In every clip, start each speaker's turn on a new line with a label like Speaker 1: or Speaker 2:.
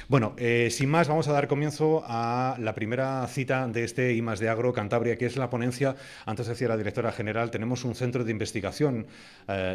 Speaker 1: Bueno, sin más, vamos a dar comienzo a la primera cita de este I+D Agro Cantabria, que es la ponencia. Antes decía la directora general, tenemos un centro de investigación,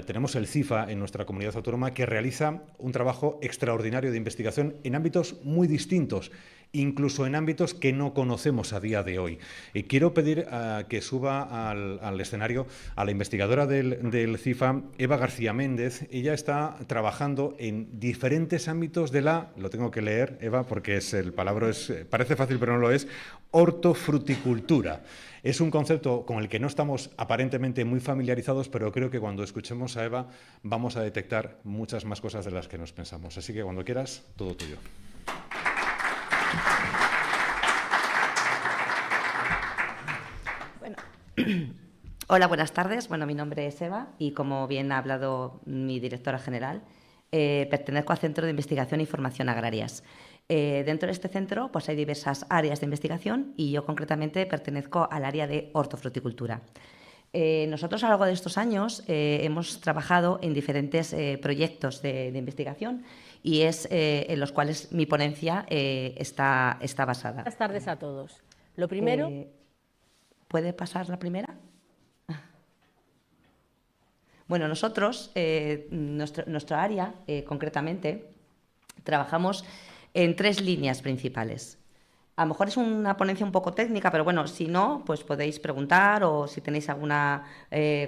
Speaker 1: tenemos el CIFA en nuestra comunidad autónoma, que realiza un trabajo extraordinario de investigación en ámbitos muy distintos, incluso en ámbitos que no conocemos a día de hoy. Y quiero pedir que suba al escenario a la investigadora del CIFA, Eva García Méndez. Ella está trabajando en diferentes ámbitos de lo tengo que leer, Eva, porque el palabra parece fácil pero no lo es, hortofruticultura. Es un concepto con el que no estamos aparentemente muy familiarizados, pero creo que cuando escuchemos a Eva vamos a detectar muchas más cosas de las que nos pensamos. Así que cuando quieras, todo tuyo.
Speaker 2: Bueno, hola, buenas tardes. Bueno, mi nombre es Eva y, como bien ha hablado mi directora general, pertenezco al Centro de Investigación y Formación Agrarias. Dentro de este centro pues, hay diversas áreas de investigación y yo concretamente pertenezco al área de hortofruticultura. Nosotros a lo largo de estos años hemos trabajado en diferentes proyectos de investigación y es en los cuales mi ponencia está basada.
Speaker 3: Buenas tardes a todos. Lo primero...
Speaker 2: ¿Puede pasar la primera? Bueno, nosotros, nuestra área, concretamente, trabajamos en 3 líneas principales. A lo mejor es una ponencia un poco técnica, pero bueno, si no, pues podéis preguntar o si tenéis alguna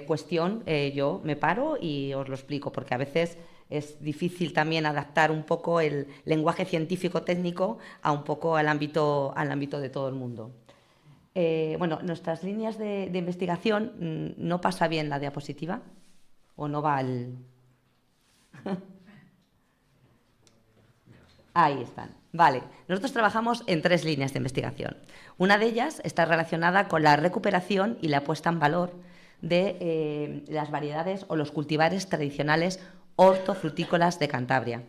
Speaker 2: cuestión, yo me paro y os lo explico, porque a veces es difícil también adaptar un poco el lenguaje científico-técnico a un poco al ámbito de todo el mundo. Bueno, nuestras líneas de investigación, no pasa bien la diapositiva, o no va al... Ahí están. Vale, nosotros trabajamos en 3 líneas de investigación. Una de ellas está relacionada con la recuperación y la puesta en valor de las variedades o los cultivares tradicionales hortofrutícolas de Cantabria.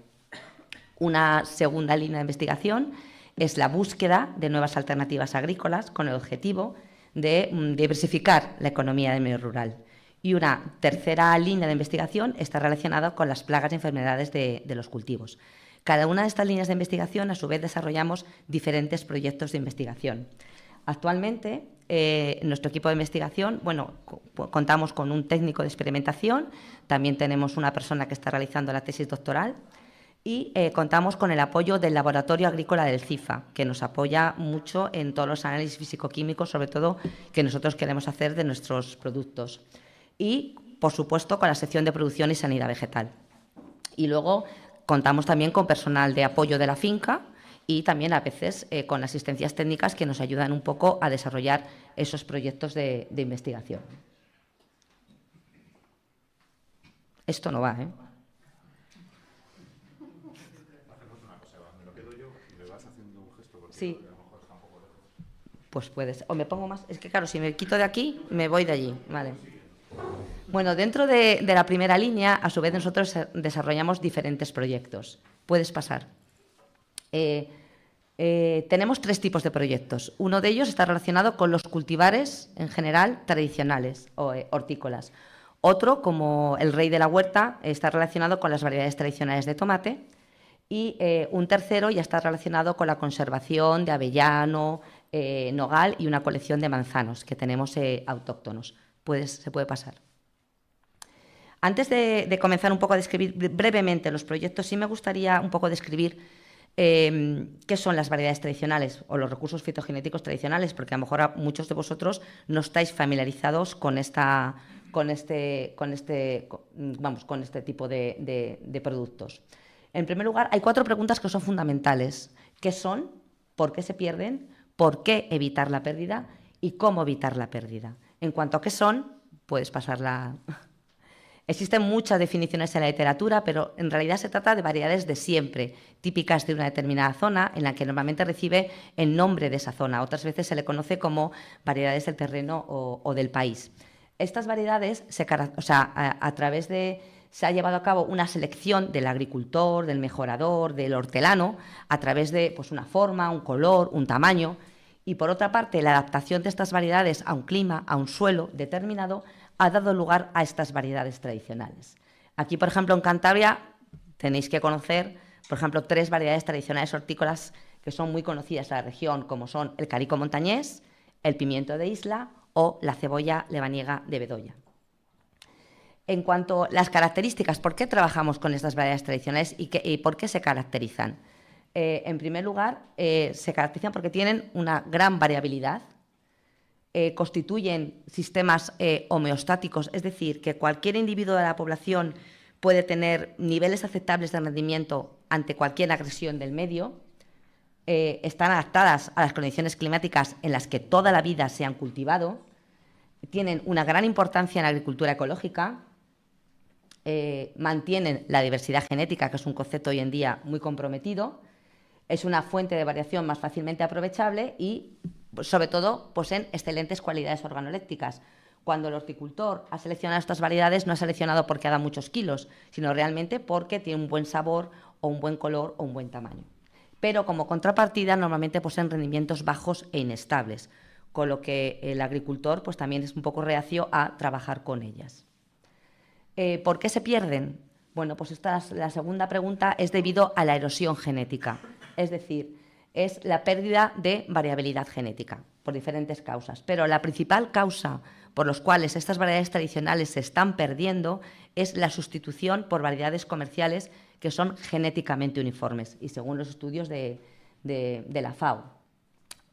Speaker 2: Una segunda línea de investigación es la búsqueda de nuevas alternativas agrícolas con el objetivo de diversificar la economía del medio rural. Y una tercera línea de investigación está relacionada con las plagas y enfermedades de los cultivos. Cada una de estas líneas de investigación, a su vez, desarrollamos diferentes proyectos de investigación. Actualmente, en nuestro equipo de investigación, bueno, contamos con un técnico de experimentación, también tenemos una persona que está realizando la tesis doctoral y contamos con el apoyo del Laboratorio Agrícola del CIFA, que nos apoya mucho en todos los análisis físico-químicos, sobre todo que nosotros queremos hacer de nuestros productos. Y, por supuesto, con la sección de producción y sanidad vegetal. Y luego contamos también con personal de apoyo de la finca y también a veces con asistencias técnicas que nos ayudan un poco a desarrollar esos proyectos de investigación. Esto no va, ¿eh? Sí. Pues puedes. O me pongo más... Es que, claro, si me quito de aquí, me voy de allí. Vale. Bueno, dentro de la primera línea, a su vez, nosotros desarrollamos diferentes proyectos. Puedes pasar. Tenemos 3 tipos de proyectos. Uno de ellos está relacionado con los cultivares, en general, tradicionales o hortícolas. Otro, como el rey de la huerta, está relacionado con las variedades tradicionales de tomate. Y un tercero ya está relacionado con la conservación de avellano, nogal y una colección de manzanos que tenemos autóctonos. Se puede pasar. Antes de comenzar un poco a describir brevemente los proyectos, sí me gustaría un poco describir qué son las variedades tradicionales o los recursos fitogenéticos tradicionales, porque a lo mejor muchos de vosotros no estáis familiarizados con este tipo de productos. En primer lugar, hay 4 preguntas que son fundamentales. ¿Qué son? ¿Por qué se pierden? ¿Por qué evitar la pérdida? ¿Y cómo evitar la pérdida? En cuanto a qué son, puedes pasarla. Existen muchas definiciones en la literatura, pero en realidad se trata de variedades de siempre, típicas de una determinada zona, en la que normalmente recibe el nombre de esa zona. Otras veces se le conoce como variedades del terreno o del país. Estas variedades, a través de... Se ha llevado a cabo una selección del agricultor, del mejorador, del hortelano, a través de pues, una forma, un color, un tamaño. Y, por otra parte, la adaptación de estas variedades a un clima, a un suelo determinado, ha dado lugar a estas variedades tradicionales. Aquí, por ejemplo, en Cantabria, tenéis que conocer por ejemplo, 3 variedades tradicionales hortícolas que son muy conocidas en la región, como son el carico montañés, el pimiento de isla o la cebolla lebaniega de Bedoya. En cuanto a las características, ¿por qué trabajamos con estas variedades tradicionales y por qué se caracterizan? En primer lugar, se caracterizan porque tienen una gran variabilidad, constituyen sistemas homeostáticos, es decir, que cualquier individuo de la población puede tener niveles aceptables de rendimiento ante cualquier agresión del medio, están adaptadas a las condiciones climáticas en las que toda la vida se han cultivado, tienen una gran importancia en la agricultura ecológica, mantienen la diversidad genética, que es un concepto hoy en día muy comprometido, es una fuente de variación más fácilmente aprovechable y, sobre todo, poseen excelentes cualidades organolépticas. Cuando el horticultor ha seleccionado estas variedades, no ha seleccionado porque haga muchos kilos, sino realmente porque tiene un buen sabor o un buen color o un buen tamaño. Pero como contrapartida, normalmente poseen rendimientos bajos e inestables, con lo que el agricultor pues, también es un poco reacio a trabajar con ellas. ¿Por qué se pierden? Bueno, pues la segunda pregunta es debido a la erosión genética, es decir, es la pérdida de variabilidad genética por diferentes causas. Pero la principal causa por las cuales estas variedades tradicionales se están perdiendo es la sustitución por variedades comerciales que son genéticamente uniformes y según los estudios de la FAO.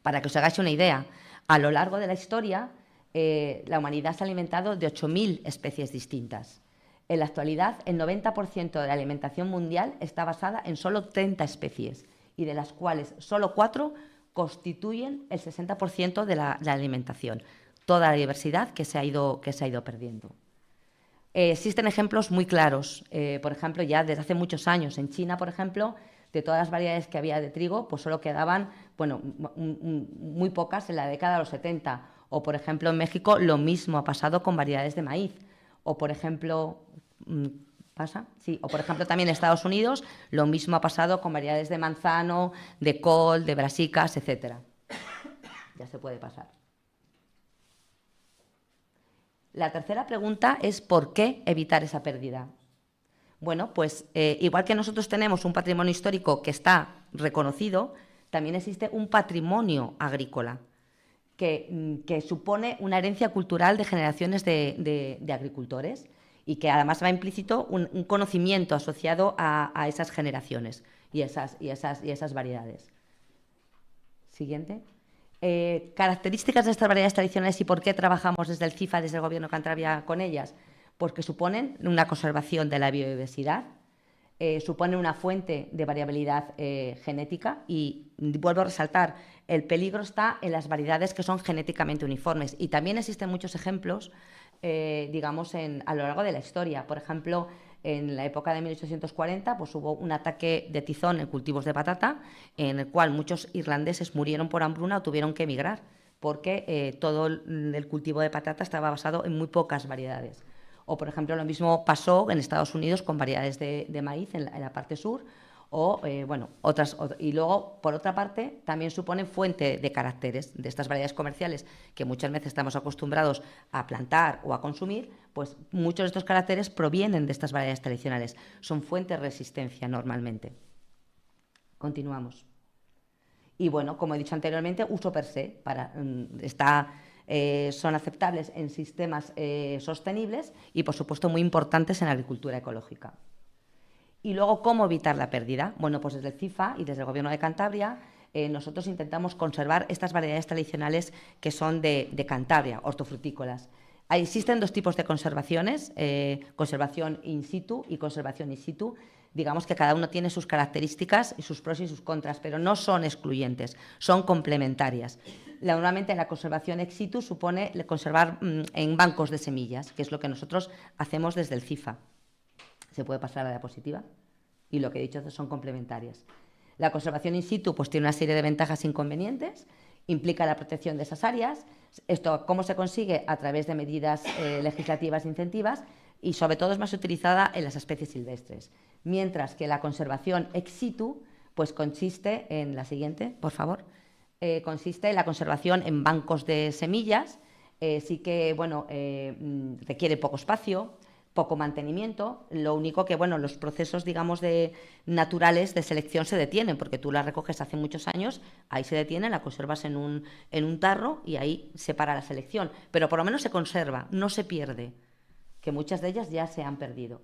Speaker 2: Para que os hagáis una idea, a lo largo de la historia la humanidad se ha alimentado de 8.000 especies distintas. En la actualidad, el 90% de la alimentación mundial está basada en solo 30 especies y de las cuales solo 4 constituyen el 60% de la alimentación. Toda la diversidad que se ha ido perdiendo. Existen ejemplos muy claros, por ejemplo, ya desde hace muchos años. En China, por ejemplo, de todas las variedades que había de trigo, pues solo quedaban muy pocas en la década de los 70. O, por ejemplo, en México lo mismo ha pasado con variedades de maíz. O, por ejemplo, o por ejemplo también en Estados Unidos lo mismo ha pasado con variedades de manzano, de col, de brasicas, etc. Ya se puede pasar. La tercera pregunta es ¿por qué evitar esa pérdida? Bueno, pues igual que nosotros tenemos un patrimonio histórico que está reconocido, también existe un patrimonio agrícola que supone una herencia cultural de generaciones de agricultores y que además va implícito un conocimiento asociado a esas generaciones y esas variedades. Siguiente. Características de estas variedades tradicionales y por qué trabajamos desde el CIFA, desde el Gobierno de Cantabria con ellas, porque suponen una conservación de la biodiversidad, suponen una fuente de variabilidad genética y, vuelvo a resaltar, el peligro está en las variedades que son genéticamente uniformes y también existen muchos ejemplos, digamos, a lo largo de la historia. Por ejemplo, en la época de 1840 pues hubo un ataque de tizón en cultivos de patata en el cual muchos irlandeses murieron por hambruna o tuvieron que emigrar porque todo el cultivo de patata estaba basado en muy pocas variedades. O, por ejemplo, lo mismo pasó en Estados Unidos con variedades de maíz en la parte sur o, otras. Y luego, por otra parte, también suponen fuente de caracteres de estas variedades comerciales que muchas veces estamos acostumbrados a plantar o a consumir, pues muchos de estos caracteres provienen de estas variedades tradicionales. Son fuentes de resistencia normalmente. Continuamos. Y bueno, como he dicho anteriormente, uso per se son aceptables en sistemas sostenibles y, por supuesto, muy importantes en la agricultura ecológica. Y luego, ¿cómo evitar la pérdida? Bueno, pues desde el CIFA y desde el Gobierno de Cantabria nosotros intentamos conservar estas variedades tradicionales que son de Cantabria, hortofrutícolas. Existen dos tipos de conservaciones, conservación in situ y conservación in situ. Digamos que cada uno tiene sus características y sus pros y sus contras, pero no son excluyentes, son complementarias. Normalmente la conservación ex situ supone conservar en bancos de semillas, que es lo que nosotros hacemos desde el CIFA. Se puede pasar a la diapositiva. Y lo que he dicho son complementarias. La conservación in situ pues, tiene una serie de ventajas e inconvenientes, implica la protección de esas áreas. Esto, ¿cómo se consigue? A través de medidas legislativas e incentivas y, sobre todo, es más utilizada en las especies silvestres. Mientras que la conservación ex situ pues, consiste en la siguiente, por favor. Consiste en la conservación en bancos de semillas. Sí que, bueno, requiere poco espacio, poco mantenimiento. Lo único que, bueno, los procesos, digamos, naturales de selección se detienen, porque tú las recoges hace muchos años, ahí se detienen, la conservas en un tarro y ahí se para la selección. Pero por lo menos se conserva, no se pierde, que muchas de ellas ya se han perdido.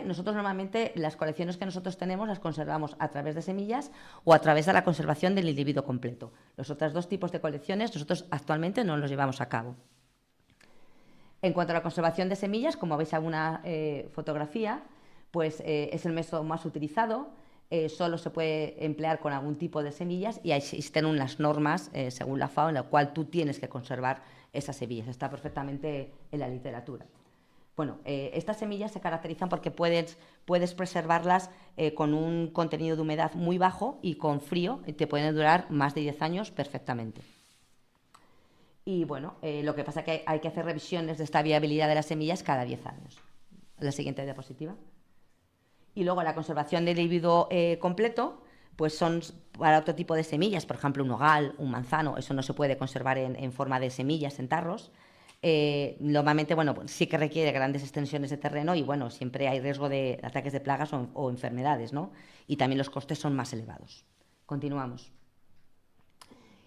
Speaker 2: Nosotros normalmente las colecciones que nosotros tenemos las conservamos a través de semillas o a través de la conservación del individuo completo. Los otros dos tipos de colecciones nosotros actualmente no los llevamos a cabo. En cuanto a la conservación de semillas, como veis en una fotografía, pues es el método más utilizado. Solo se puede emplear con algún tipo de semillas y existen unas normas, según la FAO, en la cual tú tienes que conservar esas semillas. Está perfectamente en la literatura. Bueno, estas semillas se caracterizan porque puedes preservarlas con un contenido de humedad muy bajo y con frío, y te pueden durar más de 10 años perfectamente. Y bueno, lo que pasa es que hay que hacer revisiones de esta viabilidad de las semillas cada 10 años. La siguiente diapositiva. Y luego la conservación del individuo completo, pues son para otro tipo de semillas, por ejemplo un nogal, un manzano, eso no se puede conservar en forma de semillas en tarros. Normalmente, bueno, sí que requiere grandes extensiones de terreno y, bueno, siempre hay riesgo de ataques de plagas o enfermedades, ¿no? Y también los costes son más elevados. Continuamos.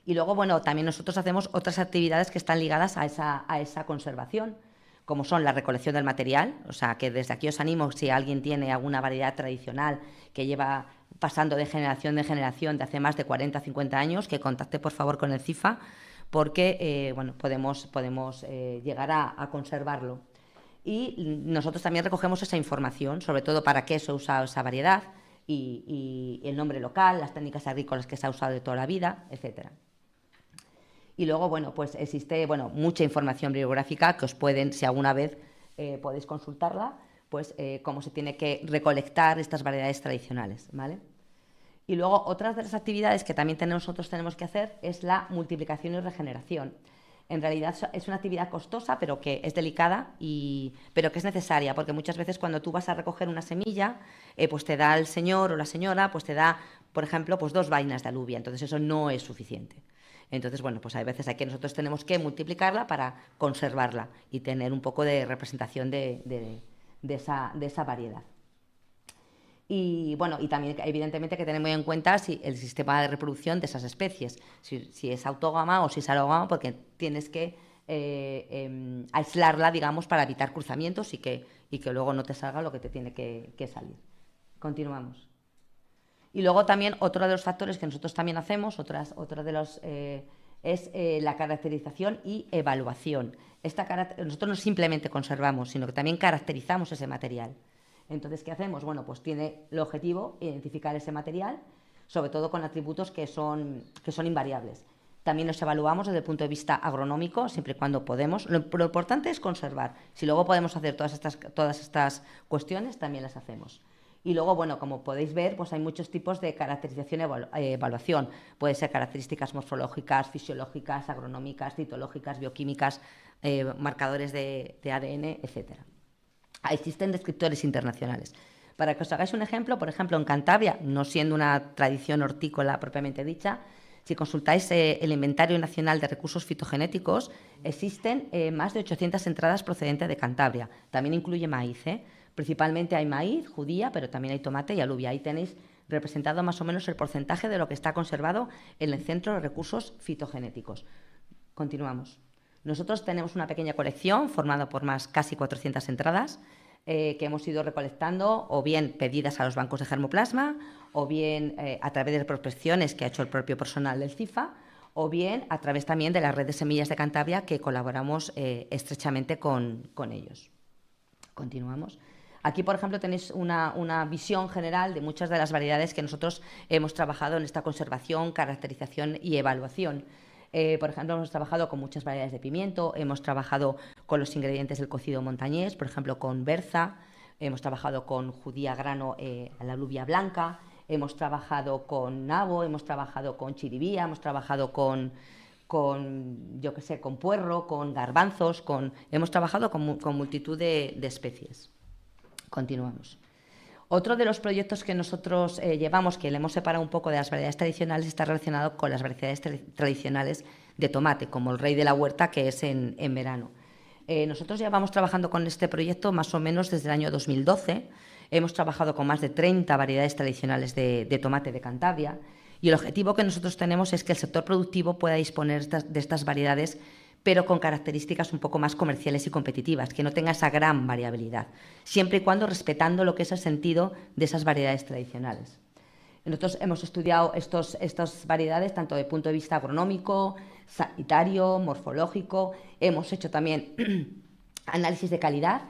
Speaker 2: Y luego, bueno, también nosotros hacemos otras actividades que están ligadas a esa conservación, como son la recolección del material, o sea, que desde aquí os animo, si alguien tiene alguna variedad tradicional que lleva pasando de generación de hace más de 40 o 50 años, que contacte, por favor, con el CIFA, porque bueno, podemos llegar a conservarlo. Y nosotros también recogemos esa información, sobre todo para qué se usa esa variedad y el nombre local, las técnicas agrícolas que se ha usado de toda la vida, etcétera. Y luego, bueno, pues existe, bueno, mucha información bibliográfica que os pueden, si alguna vez podéis consultarla, pues cómo se tiene que recolectar estas variedades tradicionales, ¿vale? Y luego, otras de las actividades que también nosotros tenemos que hacer es la multiplicación y regeneración. En realidad es una actividad costosa, pero que es delicada, pero que es necesaria, porque muchas veces cuando tú vas a recoger una semilla, pues te da el señor o la señora, pues te da, por ejemplo, pues 2 vainas de alubia, entonces eso no es suficiente. Entonces, bueno, pues hay veces que nosotros tenemos que multiplicarla para conservarla y tener un poco de representación de esa variedad. Y bueno, y también evidentemente que tener muy en cuenta el sistema de reproducción de esas especies, si es autógama o si es alógama, porque tienes que aislarla, digamos, para evitar cruzamientos y que luego no te salga lo que te tiene que salir. Continuamos. Y luego también otro de los factores que nosotros también hacemos, otro de los es la caracterización y evaluación. Nosotros no simplemente conservamos, sino que también caracterizamos ese material. Entonces, ¿qué hacemos? Bueno, pues tiene el objetivo identificar ese material, sobre todo con atributos que son invariables. También los evaluamos desde el punto de vista agronómico, siempre y cuando podemos. Lo importante es conservar. Si luego podemos hacer todas estas cuestiones, también las hacemos. Y luego, bueno, como podéis ver, pues hay muchos tipos de caracterización y evaluación. Pueden ser características morfológicas, fisiológicas, agronómicas, citológicas, bioquímicas, marcadores de ADN, etcétera. Existen descriptores internacionales. Para que os hagáis un ejemplo, por ejemplo, en Cantabria, no siendo una tradición hortícola propiamente dicha, si consultáis el Inventario Nacional de Recursos Fitogenéticos, existen más de 800 entradas procedentes de Cantabria. También incluye maíz, Principalmente hay maíz, judía, pero también hay tomate y alubia. Ahí tenéis representado más o menos el porcentaje de lo que está conservado en el Centro de Recursos Fitogenéticos. Continuamos. Nosotros tenemos una pequeña colección formada por casi 400 entradas que hemos ido recolectando, o bien pedidas a los bancos de germoplasma, o bien a través de prospecciones que ha hecho el propio personal del CIFA, o bien a través también de la red de semillas de Cantabria, que colaboramos estrechamente con ellos. Continuamos. Aquí, por ejemplo, tenéis una visión general de muchas de las variedades que nosotros hemos trabajado en esta conservación, caracterización y evaluación. Por ejemplo, hemos trabajado con muchas variedades de pimiento, hemos trabajado con los ingredientes del cocido montañés, por ejemplo, con berza, hemos trabajado con judía grano, la alubia blanca, hemos trabajado con nabo, hemos trabajado con chiribía, hemos trabajado con puerro, con garbanzos, hemos trabajado con multitud de especies. Continuamos. Otro de los proyectos que nosotros llevamos, que le hemos separado un poco de las variedades tradicionales, está relacionado con las variedades tradicionales de tomate, como el rey de la huerta, que es en verano. Nosotros ya vamos trabajando con este proyecto más o menos desde el año 2012. Hemos trabajado con más de 30 variedades tradicionales de tomate de Cantabria y el objetivo que nosotros tenemos es que el sector productivo pueda disponer de estas variedades, pero con características un poco más comerciales y competitivas, que no tenga esa gran variabilidad, siempre y cuando respetando lo que es el sentido de esas variedades tradicionales. Nosotros hemos estudiado estas variedades tanto desde el punto de vista agronómico, sanitario, morfológico. Hemos hecho también análisis de calidad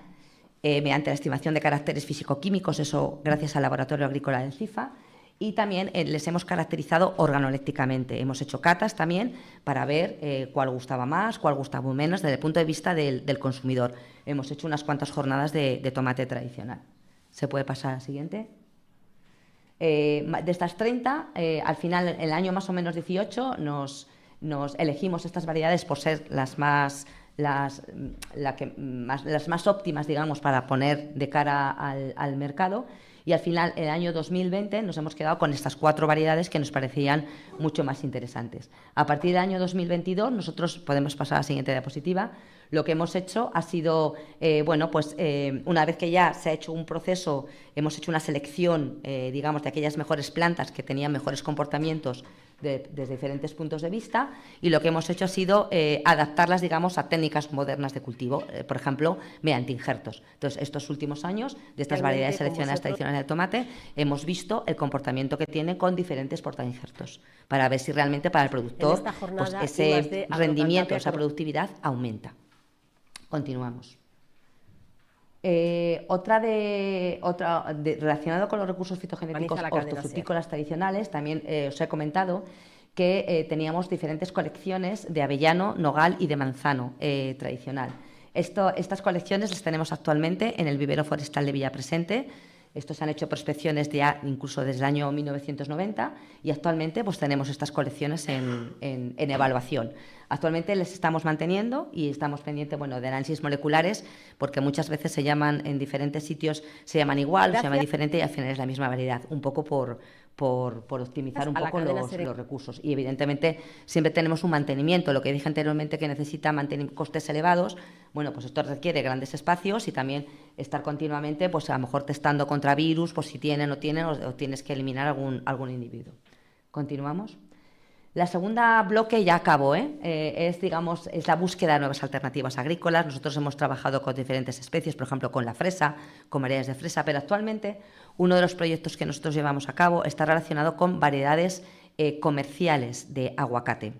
Speaker 2: mediante la estimación de caracteres físico-químicos, eso gracias al Laboratorio Agrícola del CIFA. Y también les hemos caracterizado organolépticamente. Hemos hecho catas también para ver cuál gustaba más, cuál gustaba menos desde el punto de vista del consumidor. Hemos hecho unas cuantas jornadas de tomate tradicional. ¿Se puede pasar al siguiente? De estas 30, al final, en el año más o menos 18, nos elegimos estas variedades por ser las más óptimas, digamos, para poner de cara al mercado. Y al final, en el año 2020, nos hemos quedado con estas 4 variedades que nos parecían mucho más interesantes. A partir del año 2022, nosotros podemos pasar a la siguiente diapositiva. Lo que hemos hecho ha sido, una vez que ya se ha hecho un proceso, hemos hecho una selección, digamos, de aquellas mejores plantas que tenían mejores comportamientos desde diferentes puntos de vista, y lo que hemos hecho ha sido adaptarlas, digamos, a técnicas modernas de cultivo, por ejemplo, mediante injertos. Entonces, estos últimos años, de estas variedades seleccionadas tradicionales de tomate, hemos visto el comportamiento que tiene con diferentes portainjertos, para ver si realmente para el productor pues, ese rendimiento, esa productividad aumenta. Continuamos. Relacionado con los recursos fitogenéticos hortofrutícolas tradicionales, también os he comentado que teníamos diferentes colecciones de avellano, nogal y de manzano tradicional. Estas colecciones las tenemos actualmente en el vivero forestal de Villapresente. Estos han hecho prospecciones ya incluso desde el año 1990 y actualmente pues, tenemos estas colecciones en evaluación. Actualmente les estamos manteniendo y estamos pendientes de análisis moleculares, porque muchas veces se llaman en diferentes sitios, se llaman igual, se llaman diferente y al final es la misma variedad, un poco por optimizar un poco los recursos. Y evidentemente siempre tenemos un mantenimiento, lo que dije anteriormente que necesita costes elevados, pues esto requiere grandes espacios y también estar continuamente, pues a lo mejor testando contra virus, por si tienen o no tienen, o tienes que eliminar algún individuo. Continuamos. La segunda bloque ya acabó, es la búsqueda de nuevas alternativas agrícolas. Nosotros hemos trabajado con diferentes especies, por ejemplo, con la fresa, con variedades de fresa, pero actualmente uno de los proyectos que nosotros llevamos a cabo está relacionado con variedades comerciales de aguacate.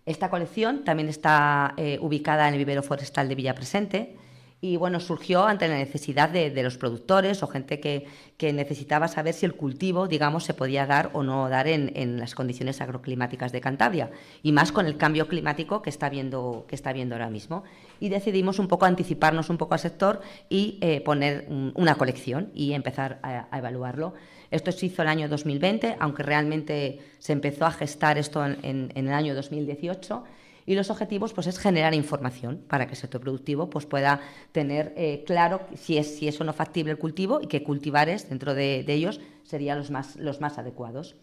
Speaker 2: Esta colección también está ubicada en el vivero forestal de Villapresente. Y surgió ante la necesidad de los productores o gente que necesitaba saber si el cultivo, digamos, se podía dar o no dar en las condiciones agroclimáticas de Cantabria, y más con el cambio climático que está viendo ahora mismo. Y decidimos un poco anticiparnos un poco al sector y poner una colección y empezar a evaluarlo. Esto se hizo el año 2020, aunque realmente se empezó a gestar esto en el año 2018. Y los objetivos pues, es generar información para que el sector productivo pues, pueda tener claro si es o no factible el cultivo y qué cultivares dentro de ellos serían los más adecuados.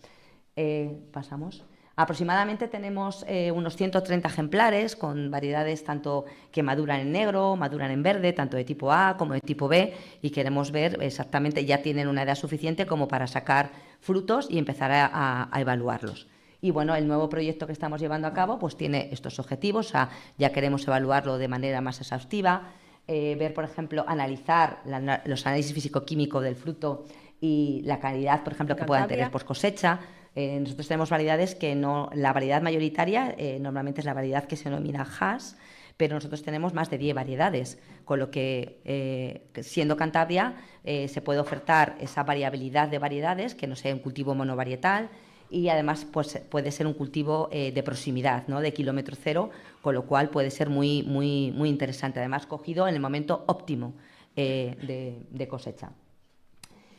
Speaker 2: Pasamos. Aproximadamente tenemos unos 130 ejemplares con variedades tanto que maduran en negro, maduran en verde, tanto de tipo A como de tipo B, y queremos ver exactamente, ya tienen una edad suficiente como para sacar frutos y empezar a evaluarlos. Y el nuevo proyecto que estamos llevando a cabo pues tiene estos objetivos, ya queremos evaluarlo de manera más exhaustiva, ver, por ejemplo, analizar los análisis físico-químicos del fruto y la calidad, por ejemplo, que puedan tener post cosecha. Nosotros tenemos variedades que no, la variedad mayoritaria normalmente es la variedad que se denomina Hass, pero nosotros tenemos más de 10 variedades, con lo que, siendo Cantabria, se puede ofertar esa variabilidad de variedades, que no sea un cultivo monovarietal, y además pues, puede ser un cultivo de proximidad, ¿no? De kilómetro cero, con lo cual puede ser muy, muy, muy interesante, además cogido en el momento óptimo de cosecha.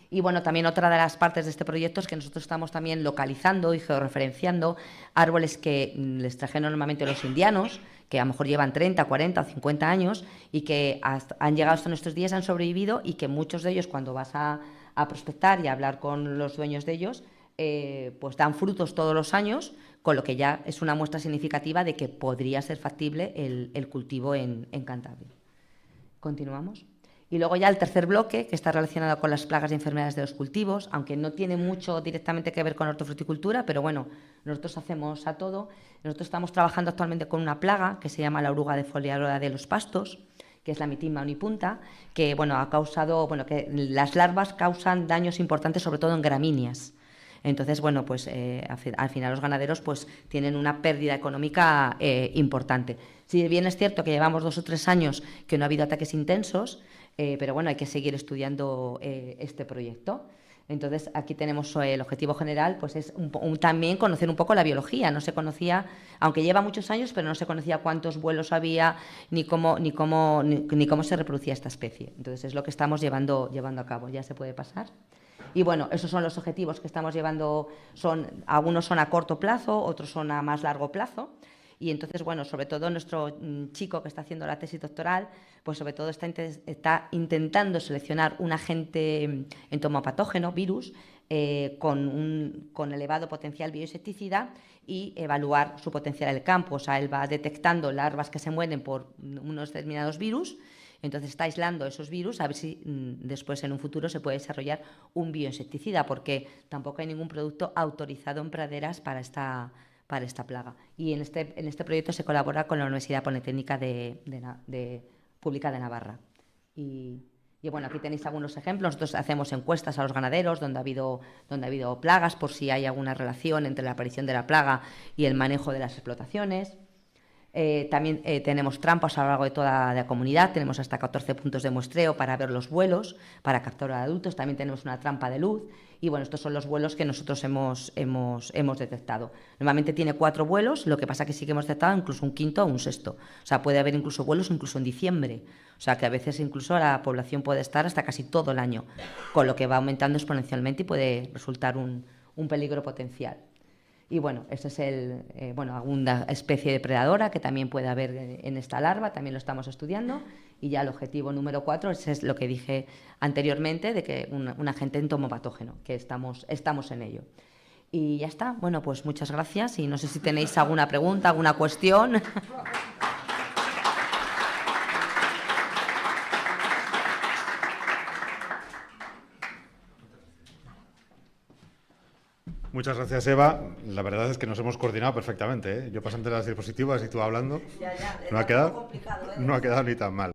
Speaker 2: Y también otra de las partes de este proyecto es que nosotros estamos también localizando y georreferenciando árboles que les trajeron normalmente los indianos, que a lo mejor llevan 30, 40 o 50 años y que han llegado hasta nuestros días, han sobrevivido, y que muchos de ellos, cuando vas a prospectar y a hablar con los dueños de ellos, pues dan frutos todos los años, con lo que ya es una muestra significativa de que podría ser factible el cultivo en Cantabria. Continuamos. Y luego ya el tercer bloque, que está relacionado con las plagas y enfermedades de los cultivos, aunque no tiene mucho directamente que ver con hortofruticultura, pero bueno, nosotros hacemos a todo. Nosotros estamos trabajando actualmente con una plaga que se llama la oruga defoliadora de los pastos, que es la Mitima unipunta, que bueno, ha causado, bueno, que las larvas causan daños importantes, sobre todo en gramíneas. Entonces, bueno, pues al final los ganaderos pues tienen una pérdida económica importante. Si bien es cierto que llevamos 2 o 3 años que no ha habido ataques intensos, pero bueno, hay que seguir estudiando este proyecto. Entonces, aquí tenemos el objetivo general, pues es también conocer un poco la biología. No se conocía, aunque lleva muchos años, pero no se conocía cuántos vuelos había ni cómo se reproducía esta especie. Entonces, es lo que estamos llevando a cabo. Ya se puede pasar. Y bueno, esos son los objetivos que estamos llevando. Algunos son a corto plazo, otros son a más largo plazo. Y entonces, bueno, sobre todo nuestro chico que está haciendo la tesis doctoral, pues sobre todo está intentando seleccionar un agente entomopatógeno, virus, con elevado potencial bioinsecticida y evaluar su potencial en el campo. O sea, él va detectando larvas que se mueren por unos determinados virus. Entonces está aislando esos virus a ver si después en un futuro se puede desarrollar un bioinsecticida, porque tampoco hay ningún producto autorizado en praderas para esta plaga. Y en este proyecto se colabora con la Universidad Politécnica Pública de Navarra. Y bueno, aquí tenéis algunos ejemplos. Nosotros hacemos encuestas a los ganaderos donde ha habido plagas, por si hay alguna relación entre la aparición de la plaga y el manejo de las explotaciones. También tenemos trampas a lo largo de toda la comunidad, tenemos hasta 14 puntos de muestreo para ver los vuelos, para capturar adultos, también tenemos una trampa de luz y bueno, estos son los vuelos que nosotros hemos detectado. Normalmente tiene 4 vuelos, lo que pasa que sí que hemos detectado incluso un quinto o un sexto, o sea, puede haber incluso vuelos incluso en diciembre, o sea, que a veces incluso la población puede estar hasta casi todo el año, con lo que va aumentando exponencialmente y puede resultar un peligro potencial. Y bueno, ese es alguna especie depredadora que también puede haber en esta larva, también lo estamos estudiando. Y ya el objetivo número 4 es lo que dije anteriormente, de que un agente entomopatógeno, que estamos en ello. Y ya está. Bueno, pues muchas gracias y no sé si tenéis alguna pregunta, alguna cuestión.
Speaker 1: Muchas gracias, Eva. La verdad es que nos hemos coordinado perfectamente, ¿eh? Yo pasando las diapositivas y tú hablando.
Speaker 2: Ya,
Speaker 1: no ha quedado ni tan mal.